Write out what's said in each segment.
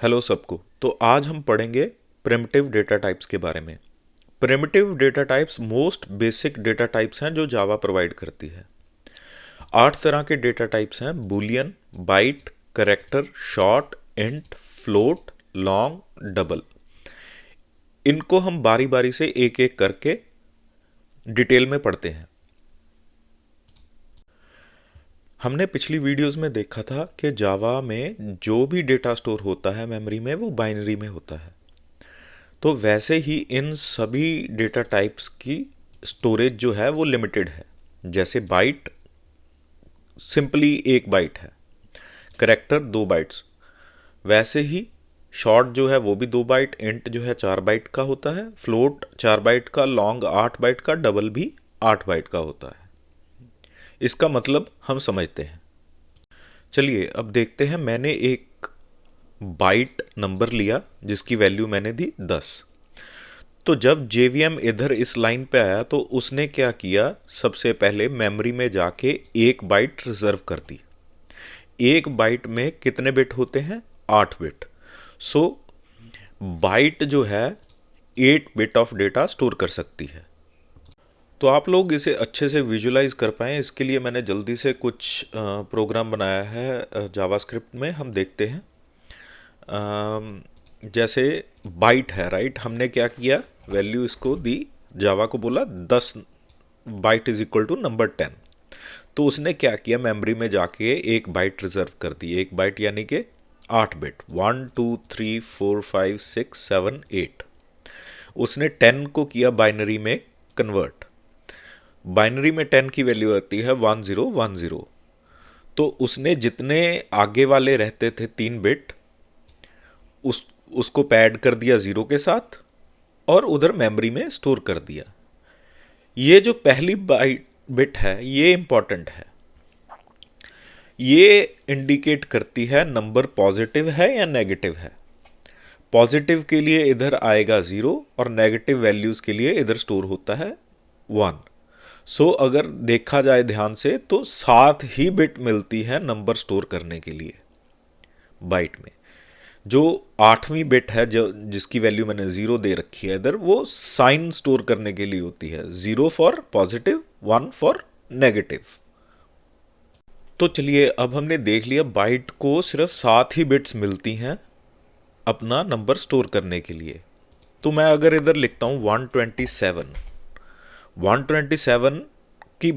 Hello सबको। तो आज हम पढ़ेंगे प्रिमिटिव डेटा टाइप्स के बारे में। Primitive data types most basic data types हैं जो जावा प्रोवाइड करती है। 8 तरह के डेटा टाइप्स हैं: boolean, byte, character, short, int, float, long, double. इनको हम बारी बारी से एक एक करके डिटेल में पढ़ते हैं। हमने पिछली वीडियोस में देखा था कि जावा में जो भी डेटा स्टोर होता है मेमोरी में वो बाइनरी में होता है। तो वैसे ही इन सभी डेटा टाइप्स की स्टोरेज जो है वो लिमिटेड है। जैसे बाइट सिंपली 1 बाइट है, करैक्टर 2 बाइट्स। वैसे ही शॉर्ट जो है वो भी 2 बाइट, इंट जो है 4 बाइट का होता है, फ्लोट 4 बाइट का, लॉन्ग 8 बाइट का, डबल भी 8 बाइट का होता है। इसका मतलब हम समझते हैं। चलिए अब देखते हैं। मैंने एक बाइट नंबर लिया जिसकी वैल्यू मैंने दी 10। तो जब JVM इधर इस लाइन पे आया तो उसने क्या किया, सबसे पहले मेमोरी में जाके 1 बाइट रिजर्व कर दी। 1 बाइट में कितने बिट होते हैं? 8 बिट। सो बाइट जो है 8 बिट ऑफ डेटा स्टोर कर सकती है। तो आप लोग इसे अच्छे से विजुलाइज कर पाएँ इसके लिए मैंने जल्दी से कुछ प्रोग्राम बनाया है जावास्क्रिप्ट में। हम देखते हैं। जैसे बाइट है, राइट। हमने क्या किया, वैल्यू इसको दी, जावा को बोला 10 byte is equal to number 10। तो उसने क्या किया, मेमोरी में जाके 1 बाइट रिजर्व कर दी। 1 बाइट यानी कि 8 बिट, 1 2 3 4 5 6 7 8। उसने 10 को किया बाइनरी में कन्वर्ट। बाइनरी में 10 की वैल्यू आती है 1010। तो उसने जितने आगे वाले रहते थे 3 बिट उसको पैड कर दिया 0 के साथ और उधर मेमोरी में स्टोर कर दिया। ये जो पहली बाइट बिट है ये इंपॉर्टेंट है। ये इंडिकेट करती है नंबर पॉजिटिव है या नेगेटिव है। पॉजिटिव के लिए इधर आएगा 0 और नेगेटिव वैल्यूज के लिए इधर स्टोर होता है 1। सो अगर देखा जाए ध्यान से तो 7 ही बिट मिलती है नंबर स्टोर करने के लिए बाइट में। जो 8वीं बिट है जो जिसकी वैल्यू मैंने 0 दे रखी है इधर, वो साइन स्टोर करने के लिए होती है। 0 फॉर पॉजिटिव, 1 फॉर नेगेटिव। तो चलिए अब हमने देख लिया बाइट को सिर्फ 7 ही बिट्स मिलती हैं अपना नंबर स्टोर करने के लिए। तो मैं अगर इधर लिखता हूँ 127, 127 की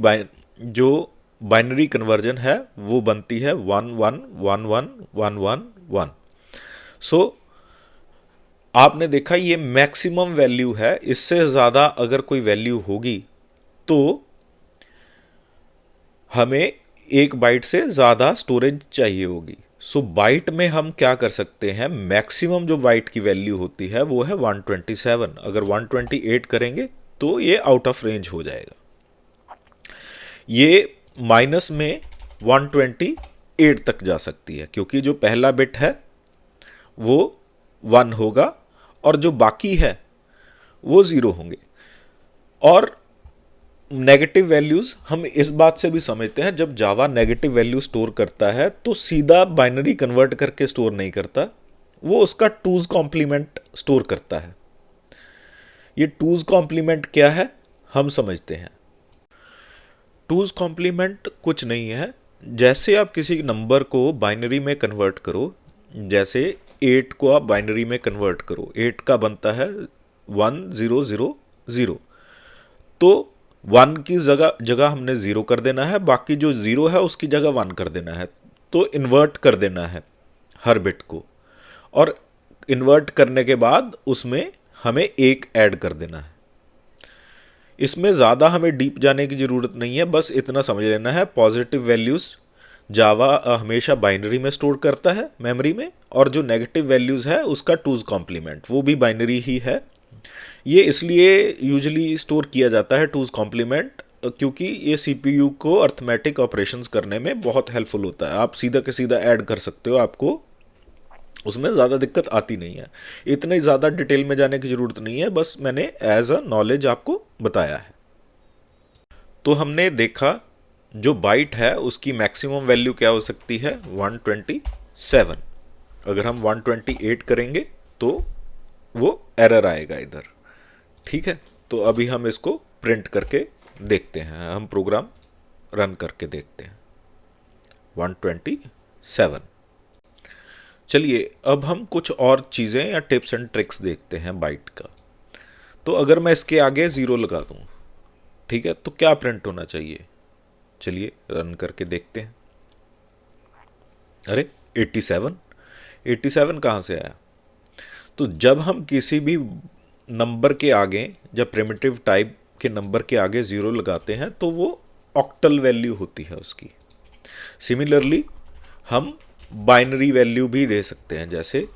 जो बाइनरी कन्वर्जन है वो बनती है 11111111। सो आपने देखा ये मैक्सिमम वैल्यू है। इससे ज़्यादा अगर कोई वैल्यू होगी तो हमें 1 बाइट से ज़्यादा स्टोरेज चाहिए होगी। सो बाइट में हम क्या कर सकते हैं, मैक्सिमम जो बाइट की वैल्यू होती है वो है 127। अगर 128 करेंगे तो ये आउट ऑफ रेंज हो जाएगा। ये माइनस में 128 तक जा सकती है क्योंकि जो पहला बिट है वो 1 होगा और जो बाकी है वो 0 होंगे। और नेगेटिव वैल्यूज हम इस बात से भी समझते हैं, जब जावा नेगेटिव वैल्यू स्टोर करता है तो सीधा बाइनरी कन्वर्ट करके स्टोर नहीं करता, वो उसका टूज कॉम्प्लीमेंट स्टोर करता है। ये टूज कॉम्प्लीमेंट क्या है हम समझते हैं। टूज कॉम्प्लीमेंट कुछ नहीं है। जैसे आप किसी नंबर को बाइनरी में कन्वर्ट करो, जैसे 8 को आप बाइनरी में कन्वर्ट करो, 8 का बनता है 1000। तो 1 की जगह हमने 0 कर देना है, बाकी जो 0 है उसकी जगह 1 कर देना है। तो इन्वर्ट कर देना है हर बिट को, और इन्वर्ट करने के बाद उसमें हमें 1 ऐड कर देना है। इसमें ज़्यादा हमें डीप जाने की ज़रूरत नहीं है, बस इतना समझ लेना है पॉजिटिव वैल्यूज़ जावा हमेशा बाइनरी में स्टोर करता है मेमोरी में, और जो नेगेटिव वैल्यूज़ है उसका टूज कॉम्प्लीमेंट वो भी बाइनरी ही है। ये इसलिए यूजुअली स्टोर किया जाता है टूज कॉम्प्लीमेंट क्योंकि ये CPU को अर्थमेटिक ऑपरेशंस करने में बहुत हेल्पफुल होता है। आप सीधा के सीधा ऐड कर सकते हो, आपको उसमें ज़्यादा दिक्कत आती नहीं है। इतनी ज़्यादा डिटेल में जाने की ज़रूरत नहीं है, बस मैंने एज अ नॉलेज आपको बताया है। तो हमने देखा जो बाइट है उसकी मैक्सिमम वैल्यू क्या हो सकती है, 127। अगर हम 128 करेंगे तो वो एरर आएगा इधर। ठीक है, तो अभी हम इसको प्रिंट करके देखते हैं, हम प्रोग्राम रन करके देखते हैं। 127। चलिए अब हम कुछ और चीज़ें या टिप्स एंड ट्रिक्स देखते हैं बाइट का। तो अगर मैं इसके आगे 0 लगा दूं, ठीक है, तो क्या प्रिंट होना चाहिए? चलिए रन करके देखते हैं। अरे 87, 87 कहाँ से आया? तो जब हम किसी भी नंबर के आगे, जब प्रिमिटिव टाइप के नंबर के आगे 0 लगाते हैं तो वो ऑक्टल वैल्यू होती है उसकी। सिमिलरली हम बाइनरी वैल्यू भी दे सकते हैं, जैसे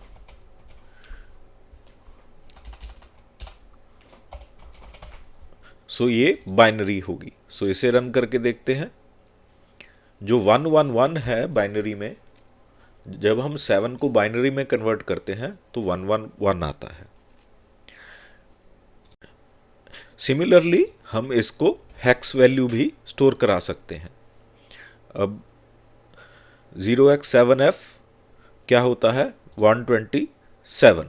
सो ये बाइनरी होगी। सो इसे रन करके देखते हैं। जो 111 है बाइनरी में, जब हम 7 को बाइनरी में कन्वर्ट करते हैं तो 111 आता है। सिमिलरली हम इसको हेक्स वैल्यू भी स्टोर करा सकते हैं। अब 0x7f क्या होता है? 127।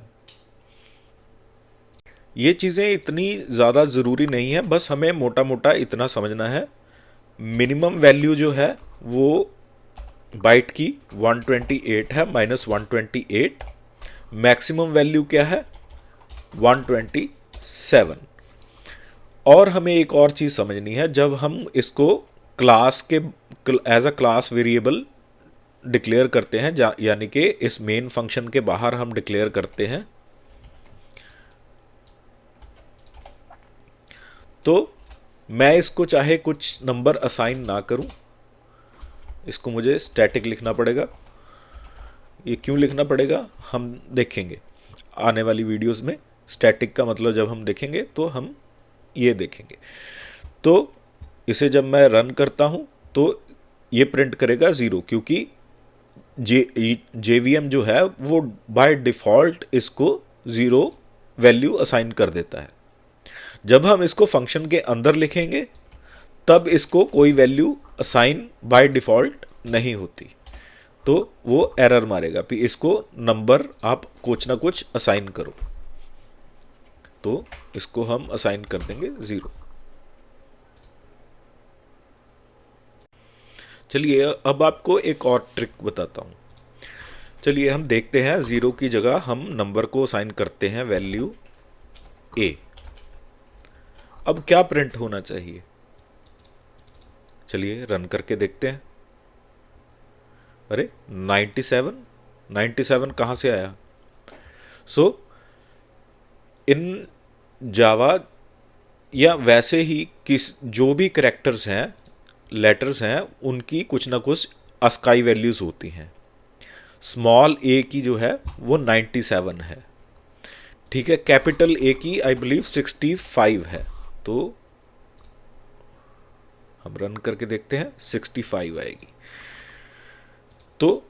ये चीज़ें इतनी ज़्यादा ज़रूरी नहीं है, बस हमें मोटा मोटा इतना समझना है। मिनिमम वैल्यू जो है वो बाइट की 128 है, -128। मैक्सिमम वैल्यू क्या है? 127। और हमें एक और चीज़ समझनी है, जब हम इसको क्लास के as a class variable declare करते हैं, यानी कि इस मेन फंक्शन के बाहर हम डिक्लेयर करते हैं, तो मैं इसको चाहे कुछ नंबर असाइन ना करूं, इसको मुझे स्टैटिक लिखना पड़ेगा। ये क्यों लिखना पड़ेगा हम देखेंगे आने वाली वीडियोस में। स्टैटिक का मतलब जब हम देखेंगे तो हम ये देखेंगे। तो इसे जब मैं रन करता हूं तो ये प्रिंट करेगा 0, क्योंकि JVM जो है वो बाय डिफ़ॉल्ट इसको 0 वैल्यू असाइन कर देता है। जब हम इसको फंक्शन के अंदर लिखेंगे तब इसको कोई वैल्यू असाइन बाय डिफ़ॉल्ट नहीं होती, तो वो एरर मारेगा कि इसको नंबर आप कुछ ना कुछ असाइन करो। तो इसको हम असाइन कर देंगे 0। चलिए अब आपको एक और ट्रिक बताता हूँ। चलिए हम देखते हैं, 0 की जगह हम नंबर को असाइन करते हैं वैल्यू a। अब क्या प्रिंट होना चाहिए? चलिए रन करके देखते हैं। अरे 97, 97 कहाँ से आया? सो इन जावा या वैसे ही जो भी करेक्टर्स हैं, लेटर्स हैं, उनकी कुछ ना कुछ अस्काई वैल्यूज होती हैं। स्मॉल a की जो है वो 97 है, ठीक है। कैपिटल A की आई बिलीव 65 है। तो हम रन करके देखते हैं, 65 आएगी। तो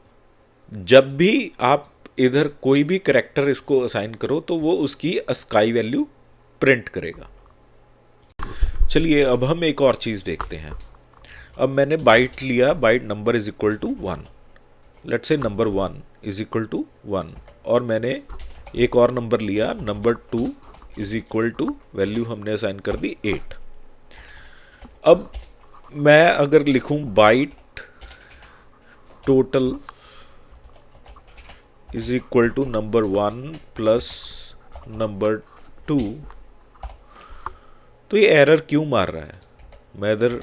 जब भी आप इधर कोई भी करेक्टर इसको असाइन करो तो वो उसकी अस्काई वैल्यू प्रिंट करेगा। चलिए अब हम एक और चीज़ देखते हैं। अब मैंने बाइट लिया, byte number is equal to 1, let's say number 1 is equal to 1, और मैंने एक और नंबर लिया, number 2 is equal to, value हमने असाइन कर दी 8। अब मैं अगर लिखूं byte total is equal to number 1 plus number 2, तो ये एरर क्यों मार रहा है? मैं इधर,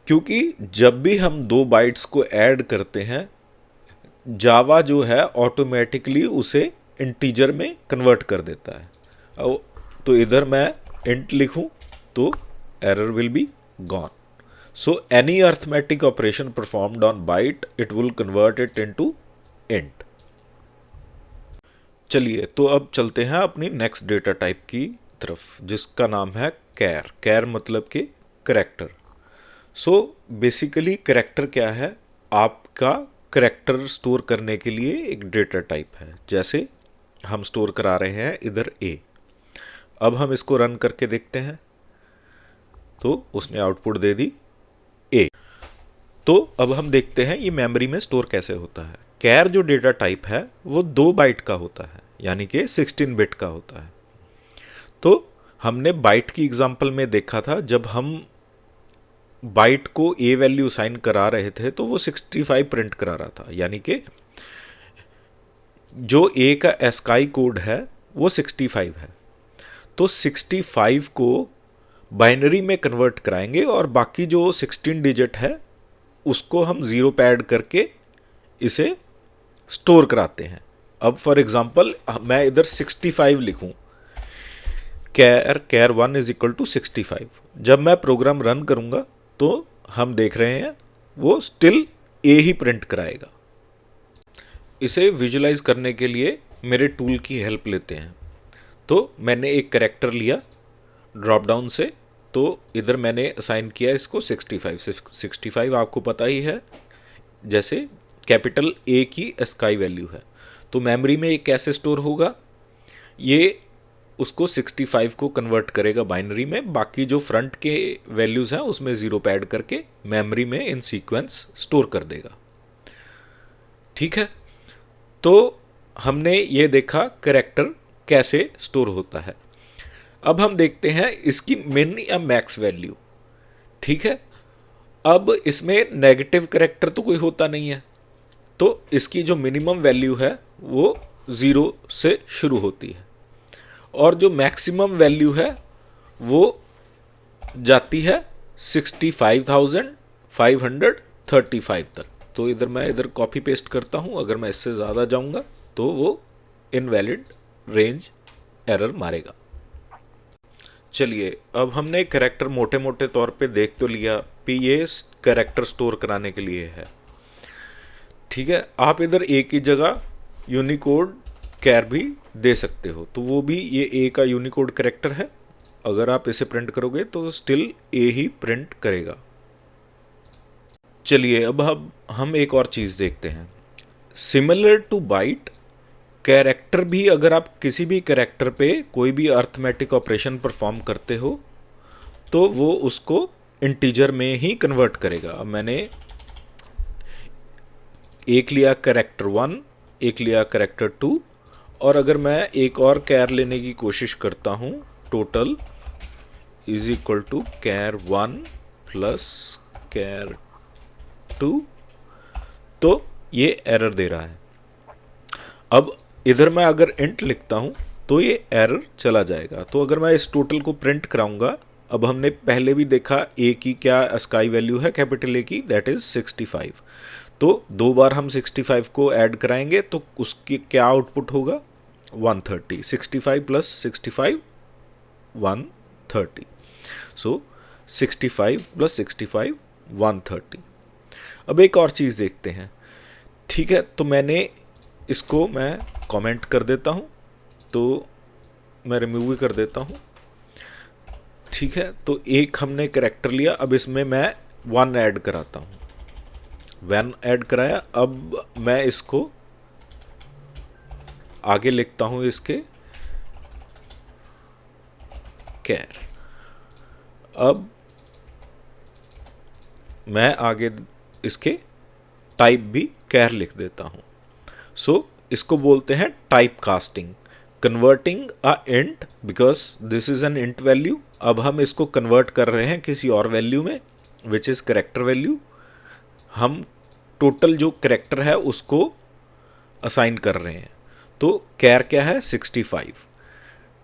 क्योंकि जब भी हम 2 बाइट्स को ऐड करते हैं, जावा जो है ऑटोमेटिकली उसे इंटीजर में कन्वर्ट कर देता है। तो इधर मैं इंट लिखूं तो error will be gone. So any arithmetic operation performed on byte, it will convert it into int. चलिए तो अब चलते हैं अपनी नेक्स्ट डेटा टाइप की तरफ, जिसका नाम है कैर। कैर मतलब कि करेक्टर। सो बेसिकली करेक्टर क्या है? आपका करेक्टर स्टोर करने के लिए एक डेटा टाइप है। जैसे हम स्टोर करा रहे हैं इधर a। अब हम इसको रन करके देखते हैं तो उसने आउटपुट दे दी a। तो अब हम देखते हैं ये मेमोरी में स्टोर कैसे होता है। कैर जो डेटा टाइप है वो 2 बाइट का होता है, यानी कि 16 बिट का होता है। तो हमने बाइट की एग्जांपल में देखा था, जब हम बाइट को ए वैल्यू असाइन करा रहे थे तो वो 65 प्रिंट करा रहा था, यानी कि जो ए का एस्काई कोड है वो 65 है। तो 65 को बाइनरी में कन्वर्ट कराएंगे और बाकी जो 16 डिजिट है उसको हम ज़ीरो पे ऐड करके इसे स्टोर कराते हैं। अब फॉर एग्जांपल मैं इधर 65 लिखूं, कैर 1 इज इक्वल टू 65। जब मैं प्रोग्राम रन करूंगा तो हम देख रहे हैं वो स्टिल ए ही प्रिंट कराएगा। इसे विजुलाइज करने के लिए मेरे टूल की हेल्प लेते हैं। तो मैंने एक कैरेक्टर लिया ड्रॉप डाउन से, तो इधर मैंने असाइन किया इसको 65। 65 आपको पता ही है जैसे कैपिटल ए की एस्काई वैल्यू है। तो मेमोरी में ये कैसे स्टोर होगा, ये उसको 65 को कन्वर्ट करेगा बाइनरी में, बाकी जो फ्रंट के वैल्यूज़ हैं उसमें ज़ीरो पे ऐड करके मेमोरी में इन सीक्वेंस स्टोर कर देगा। ठीक है, तो हमने ये देखा कैरेक्टर कैसे स्टोर होता है। अब हम देखते हैं इसकी मिन या मैक्स वैल्यू। ठीक है, अब इसमें नेगेटिव कैरेक्टर तो कोई होता नहीं है, तो इसकी जो मिनिमम वैल्यू है वो 0 से शुरू होती है और जो मैक्सिमम वैल्यू है वो जाती है 65,535 तक। तो इधर मैं इधर कॉपी पेस्ट करता हूँ, अगर मैं इससे ज़्यादा जाऊँगा तो वो इनवैलिड रेंज एरर मारेगा। चलिए, अब हमने कैरेक्टर मोटे मोटे तौर पे देख तो लिया कि ये कैरेक्टर स्टोर कराने के लिए है। ठीक है, आप इधर ए की जगह यूनिकोड कैर भी दे सकते हो, तो वो भी ये ए का यूनिकोड कैरेक्टर है। अगर आप इसे प्रिंट करोगे तो स्टिल ए ही प्रिंट करेगा। चलिए, अब हम एक और चीज़ देखते हैं। सिमिलर टू बाइट, कैरेक्टर भी अगर आप किसी भी कैरेक्टर पे कोई भी अर्थमेटिक ऑपरेशन परफॉर्म करते हो तो वो उसको इंटीजर में ही कन्वर्ट करेगा। अब मैंने एक लिया कैरेक्टर 1, एक लिया कैरेक्टर 2, और अगर मैं एक और कैर लेने की कोशिश करता हूँ, total is equal to care 1 plus care 2, तो ये एरर दे रहा है। अब इधर मैं अगर इंट लिखता हूँ तो ये एरर चला जाएगा। तो अगर मैं इस टोटल को प्रिंट कराऊंगा, अब हमने पहले भी देखा ए की क्या स्काई वैल्यू है, कैपिटल ए की, दैट इज 65। तो 2 बार हम 65 को ऐड कराएंगे तो उसकी क्या आउटपुट होगा, 130। 65 प्लस 65 130। सो 65 प्लस 65 130। अब एक और चीज़ देखते हैं। ठीक है, तो मैंने इसको मैं कमेंट कर देता हूँ, तो मैं रिमूव भी कर देता हूँ। ठीक है, तो एक हमने कैरेक्टर लिया, अब इसमें मैं 1 ऐड कराता हूँ। 1 ऐड कराया, अब मैं इसको आगे लिखता हूँ इसके कैर। अब मैं आगे इसके टाइप भी कैर लिख देता हूँ। सो इसको बोलते हैं type casting, converting a int, because this is an int value. अब हम इसको कन्वर्ट कर रहे हैं किसी और वैल्यू में, विच इज़ करेक्टर वैल्यू। हम टोटल जो करेक्टर है उसको असाइन कर रहे हैं। तो कैर क्या है, 65।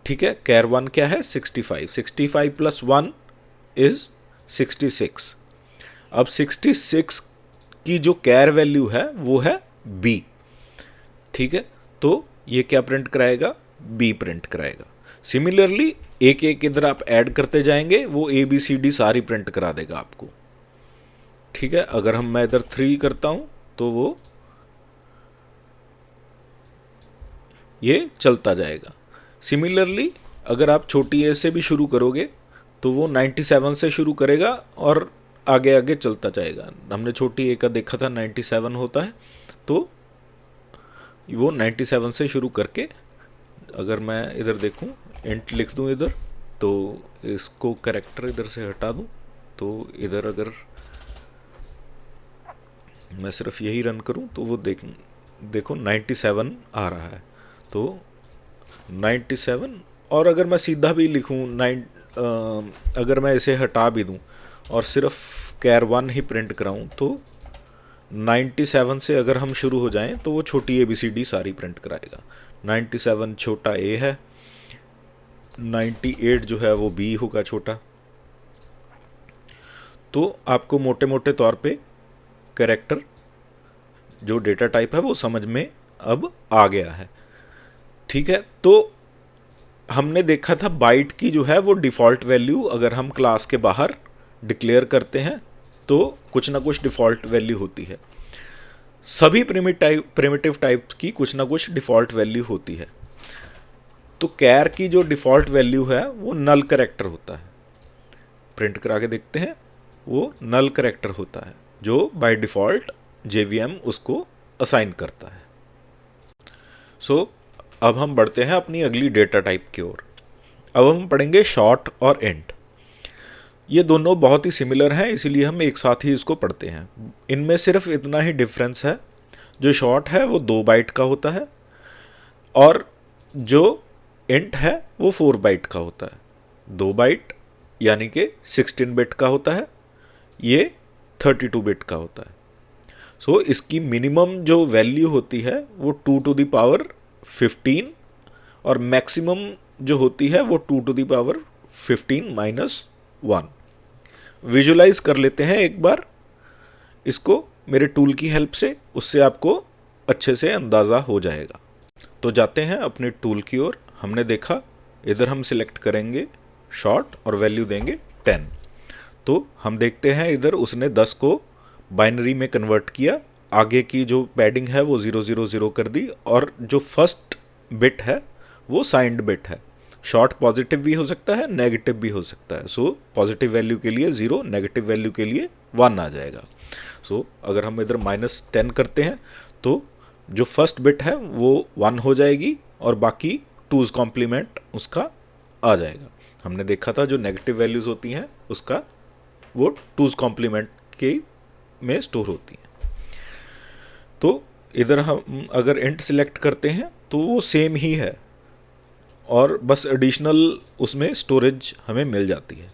ठीक है, कैर 1 क्या है, 65। 65 प्लस 1 इज 66। अब 66 की जो कैर वैल्यू है वो है बी। ठीक है, तो ये क्या प्रिंट कराएगा, बी प्रिंट कराएगा। सिमिलरली एक एक इधर आप ऐड करते जाएंगे, वो ए बी सी डी सारी प्रिंट करा देगा आपको। ठीक है, अगर मैं इधर 3 करता हूं तो वो ये चलता जाएगा। सिमिलरली अगर आप छोटी ए से भी शुरू करोगे तो वो 97 से शुरू करेगा और आगे आगे चलता जाएगा। हमने छोटी ए का देखा था 97 होता है, तो वो 97 से शुरू करके, अगर मैं इधर देखूं इंट लिख दूं इधर, तो इसको करेक्टर इधर से हटा दूं, तो इधर अगर मैं सिर्फ यही रन करूं तो वो देखो 97 आ रहा है। तो 97, और अगर मैं सीधा भी लिखूं अगर मैं इसे हटा भी दूं और सिर्फ कैर 1 ही प्रिंट कराऊं तो 97 से अगर हम शुरू हो जाएं तो वो छोटी ABCD सारी प्रिंट कराएगा। 97 छोटा A है, 98 जो है वो B होगा छोटा। तो आपको मोटे मोटे तौर पे कैरेक्टर जो डेटा टाइप है वो समझ में अब आ गया है। ठीक है, तो हमने देखा था बाइट की जो है वो डिफ़ॉल्ट वैल्यू अगर हम क्लास के बाहर डिक्लेयर करते हैं तो कुछ ना कुछ डिफ़ॉल्ट वैल्यू होती है। सभी प्रिमिटिव टाइप की कुछ ना कुछ डिफ़ॉल्ट वैल्यू होती है। तो कैर की जो डिफ़ॉल्ट वैल्यू है वो नल कैरेक्टर होता है। प्रिंट करा के देखते हैं, वो नल कैरेक्टर होता है जो बाय डिफ़ॉल्ट JVM उसको असाइन करता है। सो अब हम बढ़ते हैं अपनी अगली डेटा टाइप की ओर। अब हम पढ़ेंगे शॉर्ट और इंट। ये दोनों बहुत ही सिमिलर हैं, इसीलिए हम एक साथ ही इसको पढ़ते हैं। इनमें सिर्फ इतना ही डिफरेंस है, जो शॉर्ट है वो 2 बाइट का होता है और जो इंट है वो 4 बाइट का होता है। 2 बाइट यानी कि 16 बिट का होता है, ये 32 बिट का होता है। सो इसकी मिनिमम जो वैल्यू होती है वो 2 टू द पावर 15 और मैक्सिमम जो होती है वो 2 to the power 15 minus 1। Visualize कर लेते हैं एक बार इसको मेरे टूल की हेल्प से, उससे आपको अच्छे से अंदाज़ा हो जाएगा। तो जाते हैं अपने टूल की ओर। हमने देखा इधर हम सिलेक्ट करेंगे शॉर्ट और वैल्यू देंगे 10। तो हम देखते हैं इधर उसने 10 को बाइनरी में कन्वर्ट किया, आगे की जो पैडिंग है वो 000 कर दी और जो फर्स्ट बिट है वो साइंड बिट है। शॉर्ट पॉजिटिव भी हो सकता है, नेगेटिव भी हो सकता है। सो पॉजिटिव वैल्यू के लिए 0, नेगेटिव वैल्यू के लिए 1 आ जाएगा। सो अगर हम इधर -10 करते हैं तो जो फर्स्ट बिट है वो 1 हो जाएगी और बाकी 2's कॉम्प्लीमेंट उसका आ जाएगा। हमने देखा था जो नेगेटिव वैल्यूज़ होती हैं उसका वो 2's कॉम्प्लीमेंट के में स्टोर होती हैं। तो इधर हम अगर इंट सिलेक्ट करते हैं तो वो सेम ही है और बस एडिशनल उसमें स्टोरेज हमें मिल जाती है।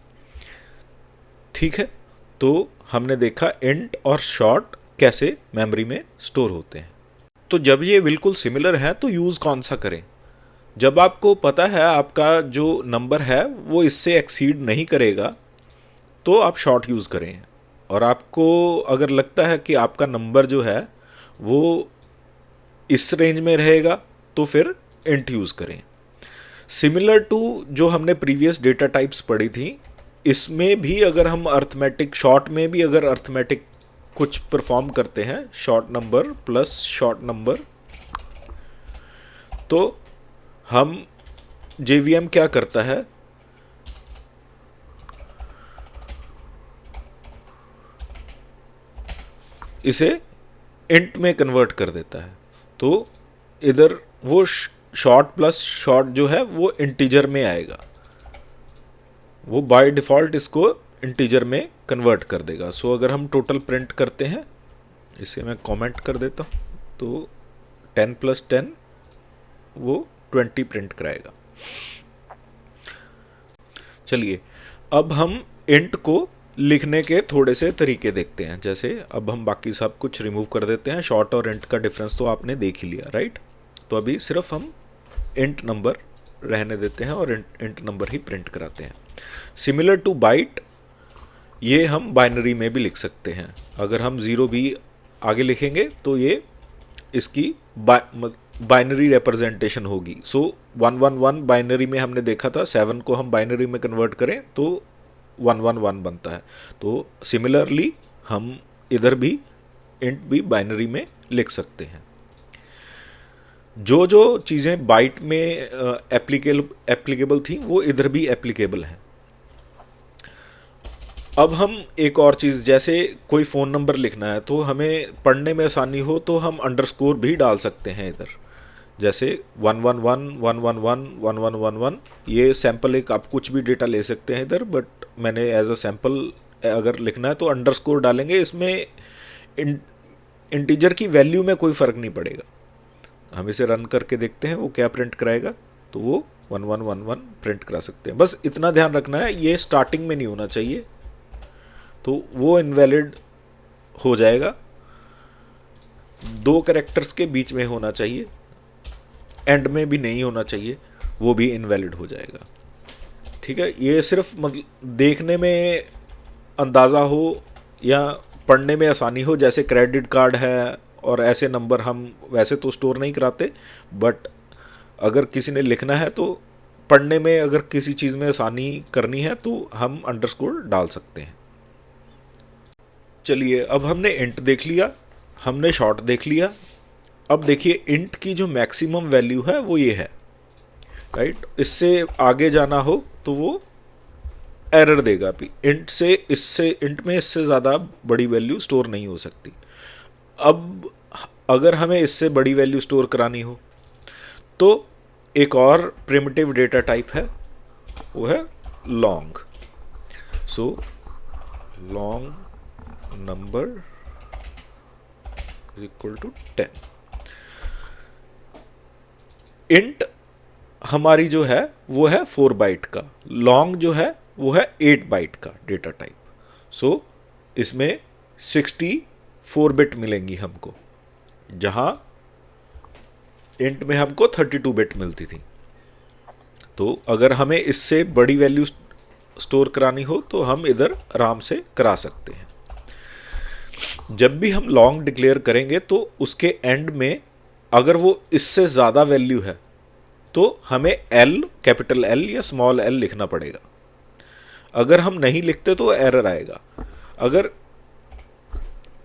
ठीक है, तो हमने देखा इंट और शॉर्ट कैसे मेमोरी में स्टोर होते हैं। तो जब ये बिल्कुल सिमिलर है तो यूज़ कौन सा करें? जब आपको पता है आपका जो नंबर है वो इससे एक्सीड नहीं करेगा तो आप शॉर्ट यूज़ करें, और आपको अगर लगता है कि आपका नंबर जो है वो इस रेंज में रहेगा तो फिर इंट यूज़ करें। सिमिलर टू जो हमने प्रीवियस डेटा टाइप्स पढ़ी थी, इसमें भी अगर हम अर्थमेटिक शॉर्ट में भी अगर अर्थमेटिक कुछ परफॉर्म करते हैं, short number plus short number, तो हम JVM क्या करता है, इसे इंट में कन्वर्ट कर देता है। तो इधर वो शॉर्ट प्लस शॉर्ट जो है वो इंटीजर में आएगा, वो बाय डिफ़ॉल्ट इसको इंटीजर में कन्वर्ट कर देगा। सो अगर हम टोटल प्रिंट करते हैं, इसे मैं कमेंट कर देता हूँ, तो 10 + 10 वो 20 प्रिंट कराएगा। चलिए अब हम इंट को लिखने के थोड़े से तरीके देखते हैं। जैसे अब हम बाकी सब कुछ रिमूव कर देते हैं, शॉर्ट और इंट का डिफरेंस तो आपने देख ही लिया, राइट। तो अभी सिर्फ हम इंट नंबर रहने देते हैं और इंट नंबर ही प्रिंट कराते हैं। सिमिलर टू बाइट, ये हम बाइनरी में भी लिख सकते हैं। अगर हम 0 भी आगे लिखेंगे तो ये इसकी बाइनरी रिप्रेजेंटेशन होगी। सो 111 बाइनरी में हमने देखा था, 7 को हम बाइनरी में कन्वर्ट करें तो 111 बनता है। तो सिमिलरली हम इधर भी इंट भी बाइनरी में लिख सकते हैं। जो जो चीज़ें बाइट में एप्लीकेबल थी वो इधर भी एप्लीकेबल हैं। अब हम एक और चीज़, जैसे कोई फ़ोन नंबर लिखना है तो हमें पढ़ने में आसानी हो तो हम अंडरस्कोर भी डाल सकते हैं इधर। जैसे 111 111 1111, ये सैम्पल एक आप कुछ भी डेटा ले सकते हैं इधर, बट मैंने एज अ सैम्पल अगर लिखना है तो अंडरस्कोर डालेंगे। इसमें इंटीजर की वैल्यू में कोई फ़र्क नहीं पड़ेगा। हम इसे रन करके देखते हैं वो क्या प्रिंट कराएगा, तो वो 1111 प्रिंट करा सकते हैं। बस इतना ध्यान रखना है, ये स्टार्टिंग में नहीं होना चाहिए, तो वो इनवैलिड हो जाएगा। 2 कैरेक्टर्स के बीच में होना चाहिए, एंड में भी नहीं होना चाहिए, वो भी इनवैलिड हो जाएगा। ठीक है, ये सिर्फ मतलब देखने में अंदाज़ा हो या पढ़ने में आसानी हो, जैसे क्रेडिट कार्ड है और ऐसे नंबर हम वैसे तो स्टोर नहीं कराते, बट अगर किसी ने लिखना है तो पढ़ने में अगर किसी चीज़ में आसानी करनी है तो हम अंडरस्कोर डाल सकते हैं। चलिए, अब हमने इंट देख लिया, हमने शॉर्ट देख लिया। अब देखिए इंट की जो मैक्सिमम वैल्यू है वो ये है, राइट। इससे आगे जाना हो तो वो एरर देगा भी, इंट में इससे ज़्यादा बड़ी वैल्यू स्टोर नहीं हो सकती। अब अगर हमें इससे बड़ी वैल्यू स्टोर करानी हो तो एक और प्रिमिटिव डेटा टाइप है, वो है long. So long number is equal to 10। Int हमारी जो है वो है 4 बाइट का, लॉन्ग जो है वो है 8 बाइट का डेटा टाइप। सो इसमें 64 बिट मिलेंगी हमको, जहां इंट में हमको 32 बिट मिलती थी। तो अगर हमें इससे बड़ी वैल्यू स्टोर करानी हो तो हम इधर आराम से करा सकते हैं। जब भी हम लॉन्ग डिक्लेयर करेंगे तो उसके एंड में अगर वो इससे ज़्यादा वैल्यू है तो हमें एल, कैपिटल एल या स्मॉल एल लिखना पड़ेगा। अगर हम नहीं लिखते तो एरर आएगा। अगर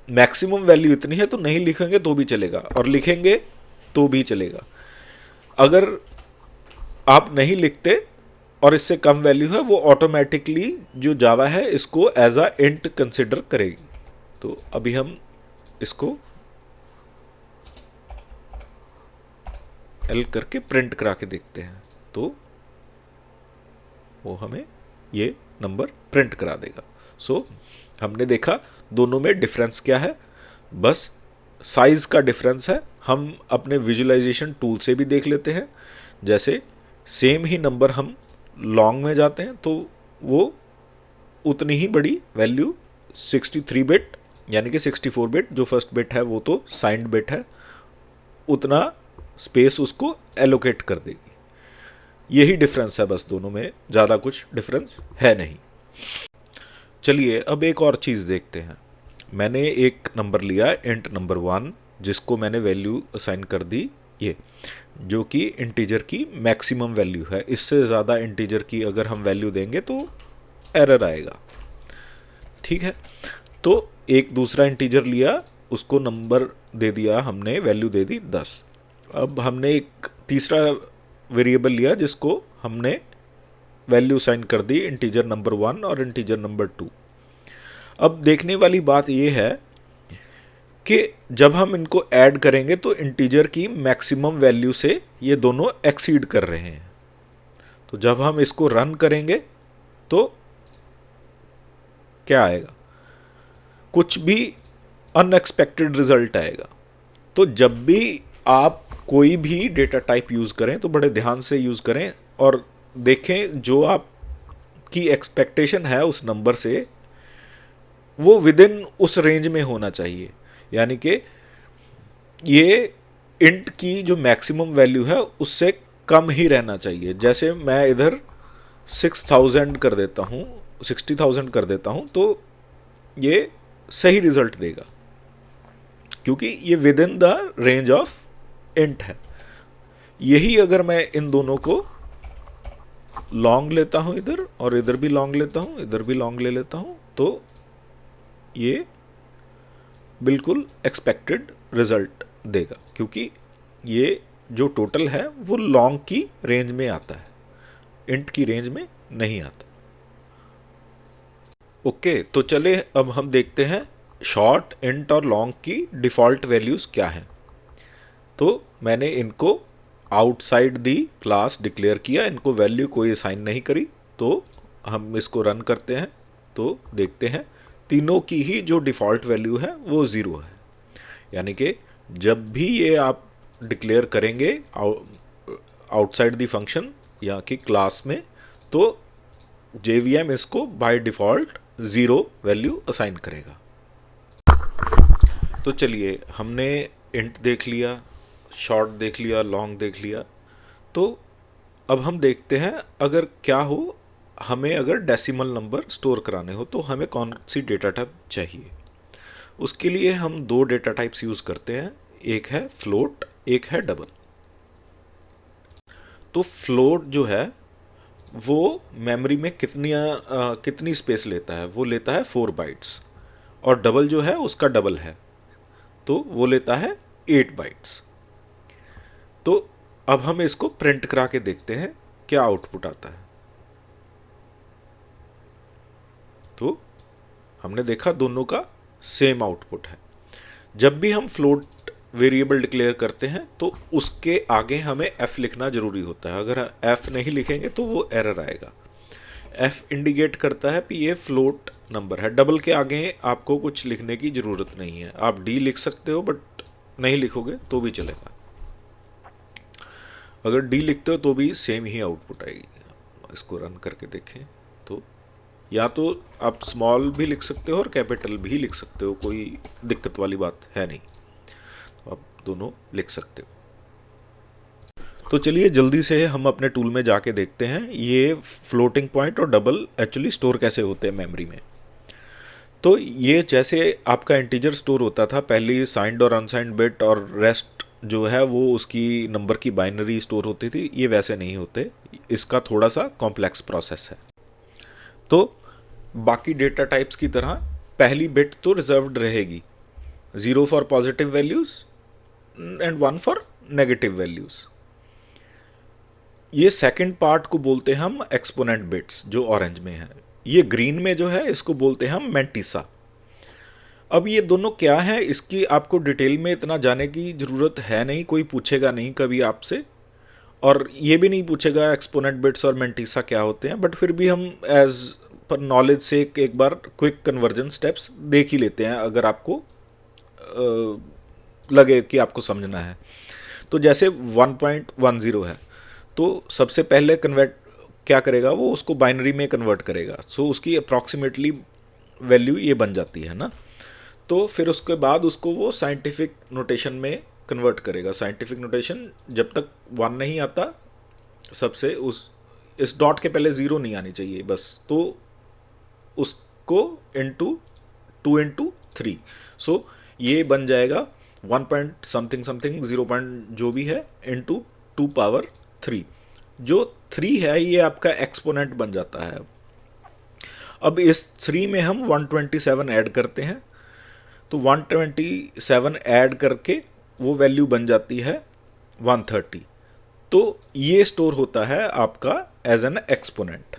मैक्सिमम वैल्यू इतनी है तो नहीं लिखेंगे तो भी चलेगा, और लिखेंगे तो भी चलेगा। अगर आप नहीं लिखते और इससे कम वैल्यू है, वो ऑटोमेटिकली जो जावा है इसको एज अ इंट कंसिडर करेगी। तो अभी हम इसको एल करके प्रिंट करा के देखते हैं, तो वो हमें ये नंबर प्रिंट करा देगा। सो हमने देखा दोनों में डिफरेंस क्या है, बस साइज का डिफरेंस है। हम अपने विजुअलाइजेशन टूल से भी देख लेते हैं, जैसे सेम ही नंबर हम लॉन्ग में जाते हैं तो वो उतनी ही बड़ी वैल्यू 63 बिट यानी कि 64 बिट, जो फर्स्ट बिट है वो तो साइंड बिट है, उतना स्पेस उसको एलोकेट कर देगी। यही डिफरेंस है बस, दोनों में ज़्यादा कुछ डिफरेंस है नहीं। चलिए अब एक और चीज़ देखते हैं। मैंने एक नंबर लिया इंट नंबर 1, जिसको मैंने वैल्यू असाइन कर दी ये, जो कि इंटीजर की मैक्सिमम वैल्यू है। इससे ज़्यादा इंटीजर की अगर हम वैल्यू देंगे तो एरर आएगा। ठीक है, तो एक दूसरा इंटीजर लिया, उसको नंबर दे दिया हमने, वैल्यू दे दी 10। अब हमने एक तीसरा वेरिएबल लिया जिसको हमने वैल्यू साइन कर दी इंटीजर नंबर 1 और इंटीजर नंबर 2। अब देखने वाली बात यह है कि जब हम इनको ऐड करेंगे तो इंटीजर की मैक्सिमम वैल्यू से ये दोनों एक्सीड कर रहे हैं। तो जब हम इसको रन करेंगे तो क्या आएगा, कुछ भी अनएक्सपेक्टेड रिजल्ट आएगा। तो जब भी आप कोई भी डेटा टाइप यूज़ करें तो बड़े ध्यान से यूज़ करें और देखें जो आपकी एक्सपेक्टेशन है उस नंबर से वो विद इन उस रेंज में होना चाहिए। यानी कि ये इंट की जो मैक्सिमम वैल्यू है उससे कम ही रहना चाहिए। जैसे मैं इधर 6000 कर देता हूँ, 60,000 कर देता हूँ, तो ये सही रिजल्ट देगा क्योंकि ये with in the range of int है। यही अगर मैं इन दोनों को लॉन्ग लेता हूँ इधर और इधर भी लॉन्ग लेता हूँ, इधर भी लॉन्ग ले लेता हूँ, तो ये बिल्कुल एक्सपेक्टेड रिजल्ट देगा क्योंकि ये जो टोटल है वो लॉन्ग की रेंज में आता है, इंट की रेंज में नहीं आता। ओके, तो चले अब हम देखते हैं शॉर्ट, इंट और लॉन्ग की डिफ़ॉल्ट वैल्यूज़ क्या हैं। तो मैंने इनको आउटसाइड दी क्लास डिक्लेयर किया, इनको वैल्यू कोई असाइन नहीं करी। तो हम इसको रन करते हैं तो देखते हैं तीनों की ही जो डिफ़ॉल्ट वैल्यू है वो 0 है। यानी कि जब भी ये आप डिक्लेयर करेंगे आउटसाइड द फंक्शन या कि क्लास में, तो JVM इसको बाय डिफ़ॉल्ट 0 वैल्यू असाइन करेगा। तो चलिए, हमने इंट देख लिया, शॉर्ट देख लिया, लॉन्ग देख लिया। तो अब हम देखते हैं अगर क्या हो, हमें अगर डेसिमल नंबर स्टोर कराने हो तो हमें कौन सी डेटा टाइप चाहिए। उसके लिए हम दो डेटा टाइप्स यूज़ करते हैं, एक है फ्लोट, एक है डबल। तो फ्लोट जो है वो मेमोरी में कितनी स्पेस लेता है, वो लेता है 4 बाइट्स, और डबल जो है उसका डबल है, तो वो लेता है 8 बाइट्स। तो अब हम इसको प्रिंट करा के देखते हैं क्या आउटपुट आता है। तो हमने देखा दोनों का सेम आउटपुट है। जब भी हम फ्लोट वेरिएबल डिक्लेयर करते हैं तो उसके आगे हमें f लिखना ज़रूरी होता है। अगर f नहीं लिखेंगे तो वो एरर आएगा। f इंडिकेट करता है कि ये फ्लोट नंबर है। डबल के आगे आपको कुछ लिखने की ज़रूरत नहीं है, आप d लिख सकते हो, बट नहीं लिखोगे तो भी चलेगा। अगर d लिखते हो तो भी सेम ही आउटपुट आएगी। इसको रन करके देखें तो या तो आप स्मॉल भी लिख सकते हो और कैपिटल भी लिख सकते हो, कोई दिक्कत वाली बात है नहीं, तो आप दोनों लिख सकते हो। तो चलिए जल्दी से हम अपने टूल में जाके देखते हैं ये फ्लोटिंग पॉइंट और डबल एक्चुअली स्टोर कैसे होते हैं मेमोरी में। तो ये जैसे आपका इंटीजर स्टोर होता था पहले, साइंड और अनसाइंड बिट और रेस्ट जो है वो उसकी नंबर की बाइनरी स्टोर होती थी, ये वैसे नहीं होते, इसका थोड़ा सा कॉम्प्लेक्स प्रोसेस है। तो बाकी डेटा टाइप्स की तरह पहली बिट तो रिजर्व्ड रहेगी, 0 for positive values and 1 for negative values. ये सेकंड पार्ट को बोलते हैं हम एक्सपोनेंट बिट्स, जो ऑरेंज में है। ये ग्रीन में जो है इसको बोलते हैं हम मैंटिसा। अब ये दोनों क्या है, इसकी आपको डिटेल में इतना जाने की ज़रूरत है नहीं, कोई पूछेगा नहीं कभी आपसे, और ये भी नहीं पूछेगा एक्सपोनेंट बिट्स और मैंटिसा क्या होते हैं, बट फिर भी हम एज पर नॉलेज से एक बार क्विक कन्वर्जन स्टेप्स देख ही लेते हैं अगर आपको लगे कि आपको समझना है। तो जैसे 1.10 है, तो सबसे पहले कन्वर्ट क्या करेगा, वो उसको बाइनरी में कन्वर्ट करेगा। सो उसकी अप्रॉक्सीमेटली वैल्यू ये बन जाती है ना। तो फिर उसके बाद उसको वो साइंटिफिक नोटेशन में कन्वर्ट करेगा। साइंटिफिक नोटेशन जब तक 1 नहीं आता, सबसे इस डॉट के पहले 0 नहीं आनी चाहिए बस, तो उसको इंटू 2 इंटू 3, सो ये बन जाएगा 1 पॉइंट समथिंग समथिंग 0 पॉइंट जो भी है इंटू 2 पावर 3। जो 3 है ये आपका एक्सपोनेंट बन जाता है। अब इस 3 में हम 127 ऐड करते हैं, तो 127 ऐड करके वो वैल्यू बन जाती है 130। तो ये स्टोर होता है आपका एज एन एक्सपोनेंट।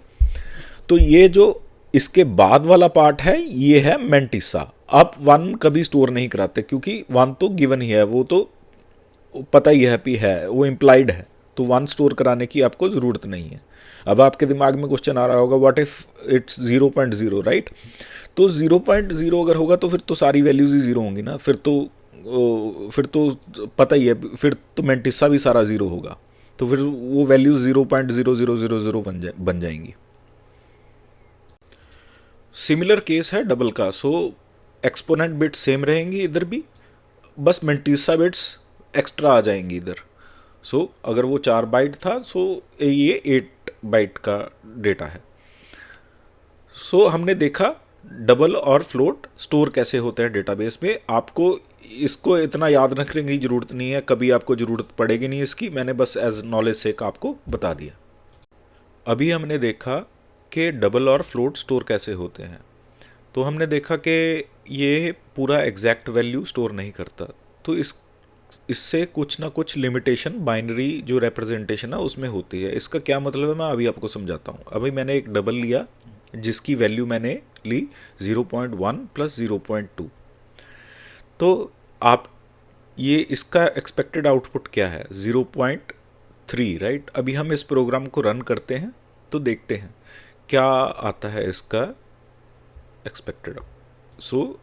तो ये जो इसके बाद वाला पार्ट है ये है मैंटिसा। आप 1 कभी स्टोर नहीं कराते क्योंकि 1 तो गिवन ही है, वो तो पता ही है कि है, वो इम्प्लाइड है, तो 1 स्टोर कराने की आपको ज़रूरत नहीं है। अब आपके दिमाग में क्वेश्चन आ रहा होगा व्हाट इफ इट्स 0.0, राइट? तो 0.0 अगर होगा तो फिर तो सारी वैल्यूज ही 0 होंगी ना, फिर तो पता ही है, फिर तो मैंटिसा भी सारा 0 होगा, तो फिर वो वैल्यूज 0.0000 बन जाएंगी। सिमिलर केस है डबल का। सो एक्सपोनेंट बिट सेम रहेंगी इधर भी, बस मैंटिसा बिट्स एक्स्ट्रा आ जाएंगी इधर। सो अगर वो 4 बाइट था, सो ये 8 बाइट का डेटा है। सो हमने देखा डबल और फ्लोट स्टोर कैसे होते हैं डेटाबेस में। आपको इसको इतना याद रखने की ज़रूरत नहीं है, कभी आपको ज़रूरत पड़ेगी नहीं इसकी, मैंने बस एज नॉलेज से आपको बता दिया। अभी हमने देखा कि डबल और फ्लोट स्टोर कैसे होते हैं। तो हमने देखा कि ये पूरा एग्जैक्ट वैल्यू स्टोर नहीं करता, तो इससे कुछ ना कुछ लिमिटेशन बाइनरी जो रिप्रेजेंटेशन है उसमें होती है। इसका क्या मतलब है मैं अभी आपको समझाता हूँ। अभी मैंने एक डबल लिया जिसकी वैल्यू मैंने ली 0.1 प्लस 0.2, तो आप ये इसका एक्सपेक्टेड आउटपुट क्या है 0.3, राइट? अभी हम इस प्रोग्राम को रन करते हैं तो देखते हैं क्या आता है इसका एक्सपेक्टेड। सो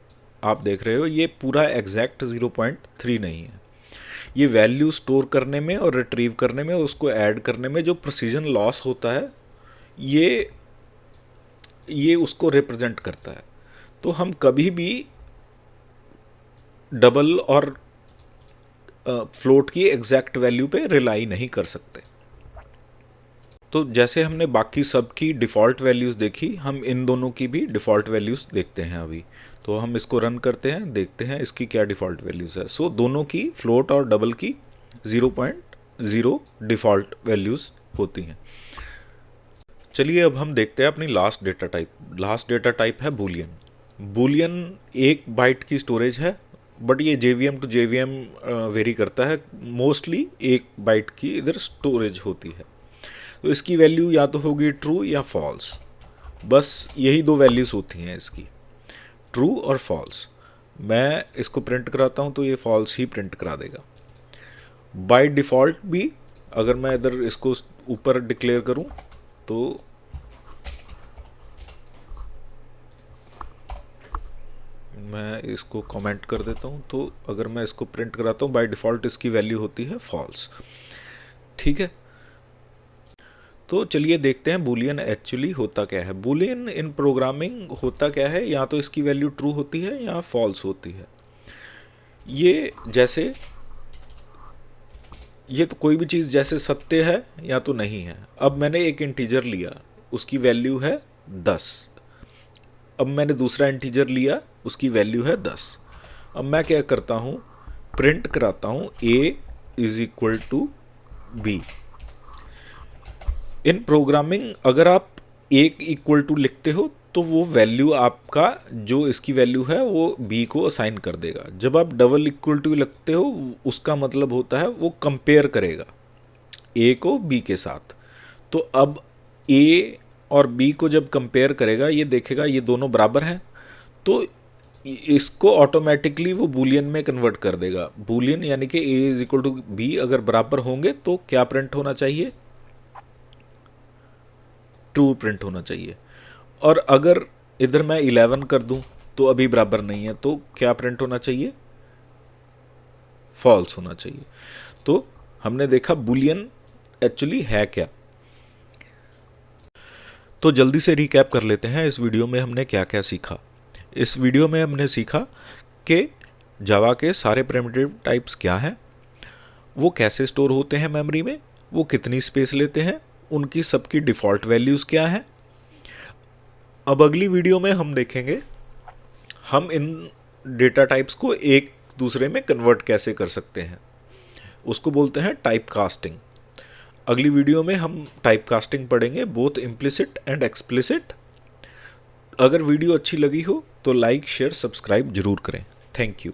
आप देख रहे हो ये पूरा एग्जैक्ट 0.3 नहीं है। ये वैल्यू स्टोर करने में और रिट्रीव करने में, उसको ऐड करने में जो प्रिसीजन लॉस होता है, ये उसको रिप्रेजेंट करता है। तो हम कभी भी डबल और फ्लोट की एग्जैक्ट वैल्यू पे रिलाई नहीं कर सकते। तो जैसे हमने बाकी सब की डिफ़ॉल्ट वैल्यूज़ देखी, हम इन दोनों की भी डिफ़ॉल्ट वैल्यूज़ देखते हैं अभी। तो हम इसको रन करते हैं, देखते हैं इसकी क्या डिफ़ॉल्ट वैल्यूज़ है। सो दोनों की, फ्लोट और डबल की 0.0 डिफ़ॉल्ट वैल्यूज़ होती हैं। चलिए अब हम देखते हैं अपनी last data type. Last data type है बूलियन। बूलियन 1 बाइट की स्टोरेज है, बट ये JVM टू JVM वेरी करता है। मोस्टली 1 बाइट की इधर स्टोरेज होती है। तो इसकी वैल्यू या तो होगी ट्रू या फॉल्स। बस यही 2 वैल्यूज़ होती हैं इसकी, ट्रू और फॉल्स। मैं इसको प्रिंट कराता हूँ तो ये फॉल्स ही प्रिंट करा देगा। बाय डिफ़ॉल्ट भी अगर मैं इधर इसको ऊपर डिक्लेयर करूँ तो मैं इसको कमेंट कर देता हूँ, तो अगर मैं इसको प्रिंट कराता हूँ बाय डिफ़ॉल्ट इसकी वैल्यू होती है फॉल्स। ठीक है, तो चलिए देखते हैं बूलियन एक्चुअली होता क्या है। बूलियन इन प्रोग्रामिंग होता क्या है, या तो इसकी वैल्यू ट्रू होती है या फॉल्स होती है। ये तो कोई भी चीज़ जैसे सत्य है या तो नहीं है। अब मैंने एक इंटीजर लिया, उसकी वैल्यू है 10। अब मैंने दूसरा इंटीजर लिया, उसकी वैल्यू है 10। अब मैं क्या करता हूँ, प्रिंट कराता हूँ a is equal to b। In programming अगर आप एक इक्वल टू लिखते हो तो वो वैल्यू आपका, जो इसकी वैल्यू है वो b को असाइन कर देगा। जब आप डबल इक्वल टू लिखते हो उसका मतलब होता है वो कंपेयर करेगा a को b के साथ। तो अब a और b को जब कंपेयर करेगा, ये देखेगा ये दोनों बराबर हैं, तो इसको ऑटोमेटिकली वो बूलियन में कन्वर्ट कर देगा। बूलियन यानी कि a is equal to b अगर बराबर होंगे तो क्या प्रिंट होना चाहिए, ट्रू प्रिंट होना चाहिए। और अगर इधर मैं 11 कर दूं तो अभी बराबर नहीं है, तो क्या प्रिंट होना चाहिए, फॉल्स होना चाहिए। तो हमने देखा बूलियन एक्चुअली है क्या। तो जल्दी से रिकैप कर लेते हैं इस वीडियो में हमने क्या क्या सीखा। इस वीडियो में हमने सीखा कि जावा के सारे प्रिमिटिव टाइप्स क्या हैं, वो कैसे स्टोर होते हैं मेमोरी में, वो कितनी स्पेस लेते हैं, उनकी सबकी डिफ़ॉल्ट वैल्यूज़ क्या हैं। अब अगली वीडियो में हम देखेंगे हम इन डेटा टाइप्स को एक दूसरे में कन्वर्ट कैसे कर सकते हैं, उसको बोलते हैं टाइप कास्टिंग। अगली वीडियो में हम टाइप कास्टिंग पढ़ेंगे, बोथ इम्प्लिसिट एंड एक्सप्लिसिट। अगर वीडियो अच्छी लगी हो तो लाइक शेयर सब्सक्राइब जरूर करें। Thank you.